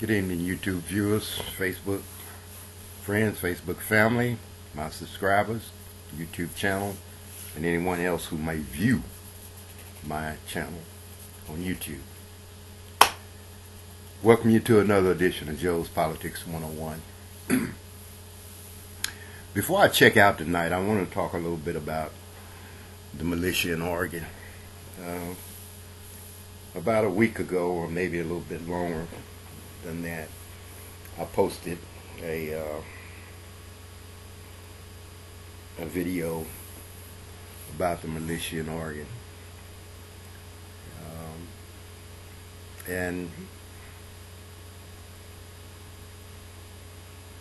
Good evening, YouTube viewers, Facebook friends, Facebook family, my subscribers, YouTube channel, and anyone else who may view my channel on YouTube. Welcome you to another edition of Joe's Politics 101. Before I check out tonight, I want to talk a little bit about the militia in Oregon. About a week ago, or maybe a little bit longer than that, I posted a video about the militia in Oregon, and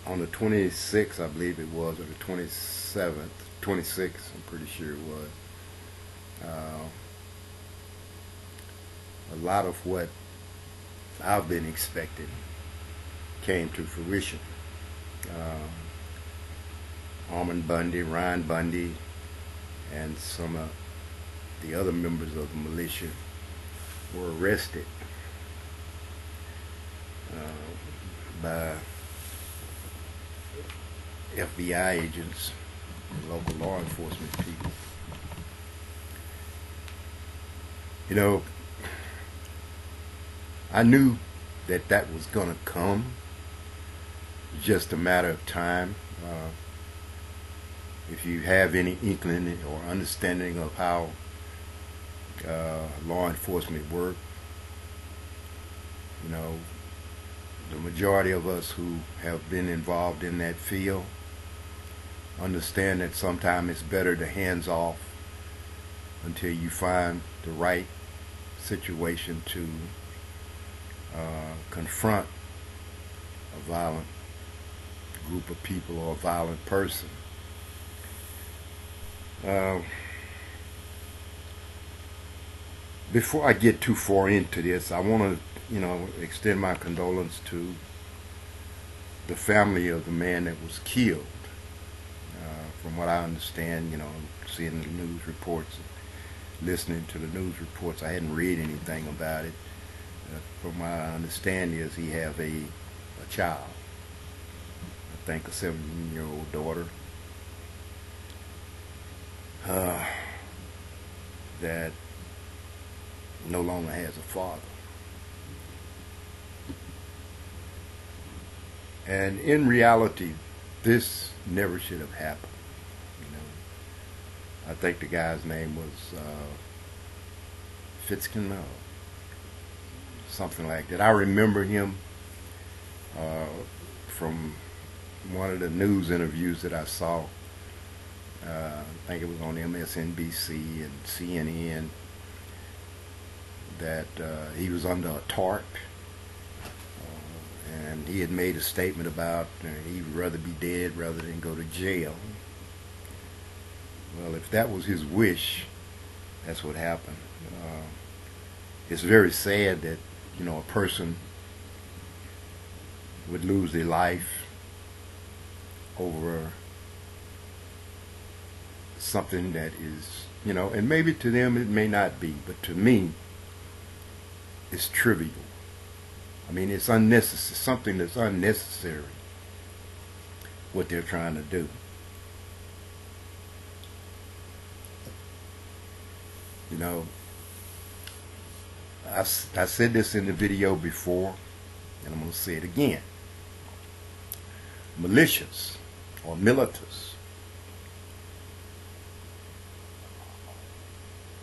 on the 26th, I believe it was, or the 27th, 26th, I'm pretty sure it was. A lot of what I've been expecting came to fruition. Ammon Bundy, Bundy, and some of the other members of the militia were arrested by FBI agents and local law enforcement people. You know, I knew that that was going to come, just a matter of time. If you have any inkling or understanding of how law enforcement work, you know, the majority of us who have been involved in that field understand that sometimes it's better to hands off until you find the right situation to confront a violent group of people or a violent person. Before I get too far into this, I want to, extend my condolence to the family of the man that was killed. From what I understand, seeing the news reports, listening to the news reports, I hadn't read anything about it. From what I understand is he have a child, I think a 7-year-old daughter, that no longer has a father. And in reality, this never should have happened. I think the guy's name was Fitzkin, something like that. I remember him from one of the news interviews that I saw. I think it was on MSNBC and CNN, that he was under a tarp, and he had made a statement about he'd rather be dead rather than go to jail. Well, if that was his wish, that's what happened. It's very sad that a person would lose their life over something that is, and maybe to them it may not be, but to me it's trivial. I mean, it's unnecessary, something that's unnecessary, what they're trying to do. I said this in the video before, and I'm going to say it again. Militias or militants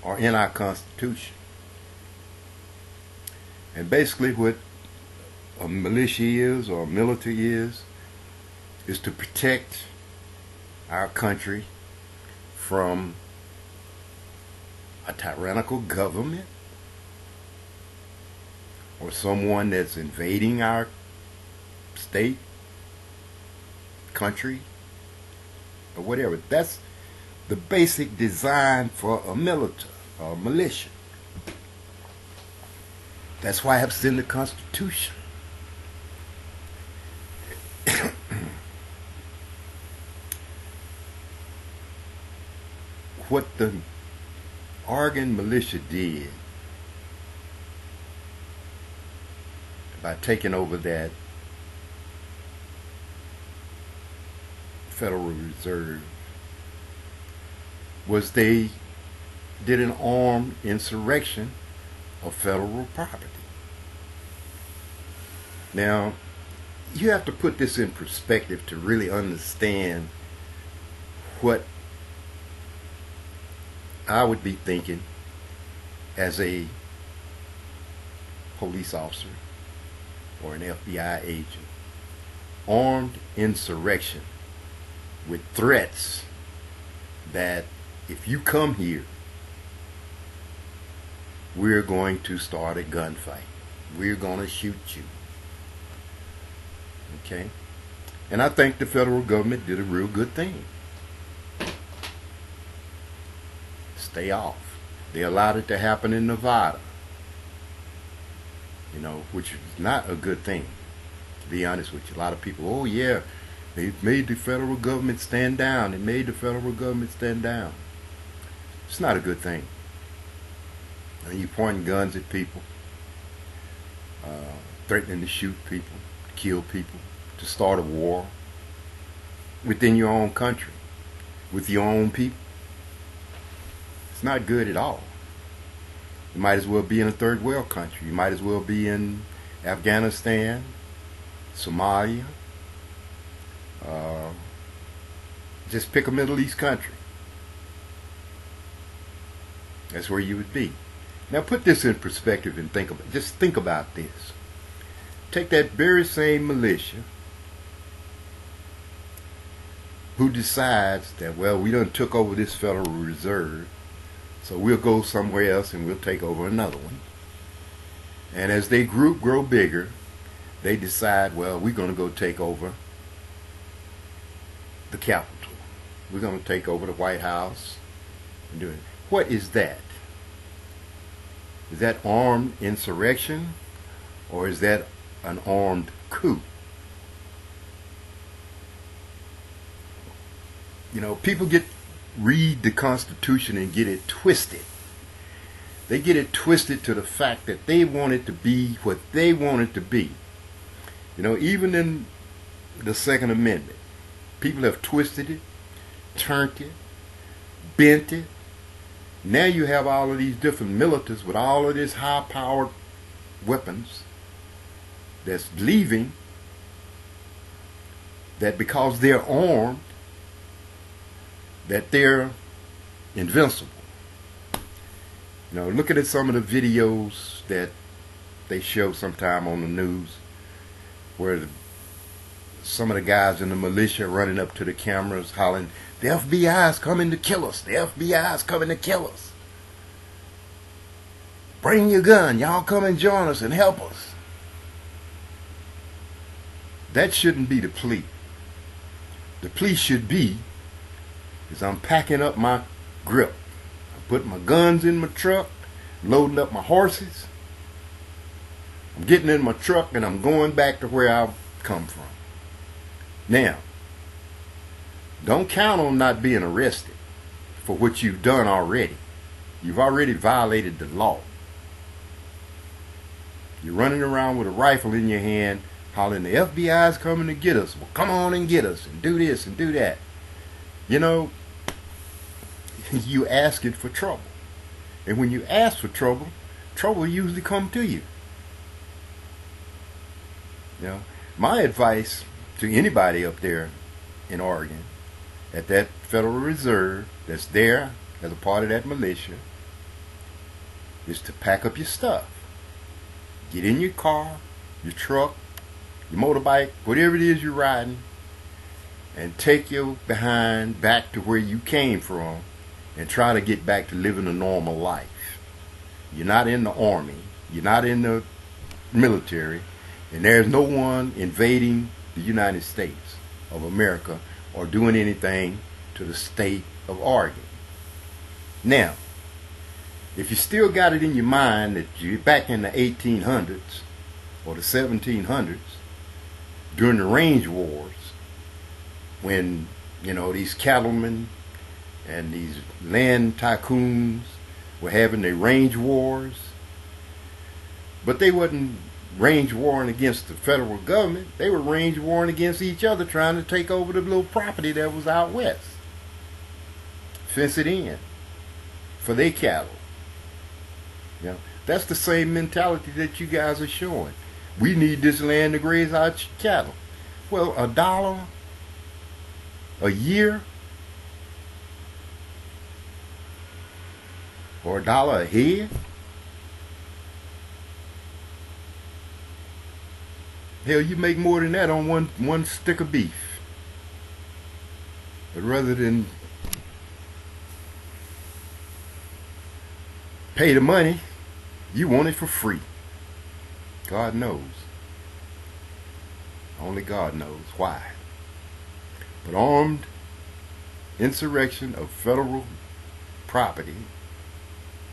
are in our Constitution. And basically what a militia is, or a military is to protect our country from a tyrannical government or someone that's invading our state, country, or whatever. That's the basic design for a militia. That's why it's in the Constitution. What the Oregon militia did by taking over that Federal Reserve was they did an armed insurrection of federal property. Now, you have to put this in perspective to really understand what I would be thinking as a police officer or an FBI agent. Armed insurrection with threats that if you come here, we're going to start a gunfight. We're going to shoot you. Okay? And I think the federal government did a real good thing. Stay off. They allowed it to happen in Nevada. Which is not a good thing, to be honest with you. A lot of people, oh yeah, they made the federal government stand down. They made the federal government stand down. It's not a good thing. And you pointing guns at people, threatening to shoot people, kill people, to start a war within your own country, with your own people. It's not good at all. You might as well be in a third world country. You might as well be in Afghanistan, Somalia. Just pick a Middle East country. That's where you would be. Now put this in perspective and think about this. Take that very same militia who decides that, well, we done took over this Federal Reserve, so we'll go somewhere else and we'll take over another one. And as they grow bigger, they decide, well, we're going to go take over the Capitol. We're going to take over the White House. And do it. What is that? Is that armed insurrection, or is that an armed coup? People read the Constitution and get it twisted. They get it twisted to the fact that they want it to be what they want it to be. Even in the Second Amendment, people have twisted it, turned it, bent it. Now you have all of these different militias with all of these high-powered weapons that's believing that because they're armed, that they're invincible. Looking at some of the videos that they show sometime on the news, where some of the guys in the militia running up to the cameras hollering, the FBI is coming to kill us. The FBI is coming to kill us. Bring your gun. Y'all come and join us and help us. That shouldn't be the plea. The plea should be, is I'm packing up my grip. I'm putting my guns in my truck, loading up my horses. I'm getting in my truck and I'm going back to where I've come from. Now, don't count on not being arrested for what you've done already. You've already violated the law. You're running around with a rifle in your hand, hollering, the FBI is coming to get us. Well, come on and get us, and do this and do that. You asking for trouble. And when you ask for trouble, trouble usually comes to you. My advice to anybody up there in Oregon, at that Federal Reserve that's there as a part of that militia, is to pack up your stuff. Get in your car, your truck, your motorbike, whatever it is you're riding, and take your behind back to where you came from and try to get back to living a normal life. You're not in the army. You're not in the military. And there's no one invading the United States of America or doing anything to the state of Oregon. Now, if you still got it in your mind that you're back in the 1800s or the 1700s during the range wars, when these cattlemen and these land tycoons were having their range wars, but they wasn't range warring against the federal government. They were range warring against each other, trying to take over the little property that was out west. Fence it in for their cattle. You know, that's the same mentality that you guys are showing. We need this land to graze our cattle. Well, $1 a year or $1 a head? Hell, you make more than that on one stick of beef. But rather than pay the money, you want it for free. God knows. Only God knows why. But armed insurrection of federal property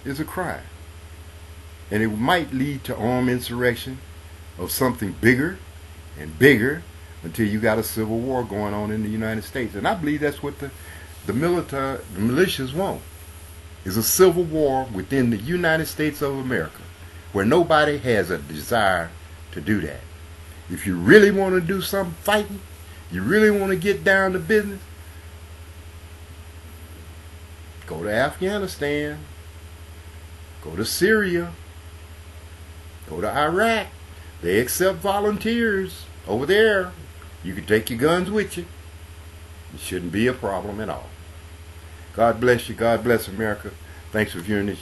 is a crime. And it might lead to armed insurrection of something bigger and bigger until you got a civil war going on in the United States. And I believe that's what the militias want, is a civil war within the United States of America, where nobody has a desire to do that. If you really want to do some fighting, you really want to get down to business, go to Afghanistan, go to Syria, go to Iraq. They accept volunteers over there. You can take your guns with you. It shouldn't be a problem at all. God bless you. God bless America. Thanks for viewing this.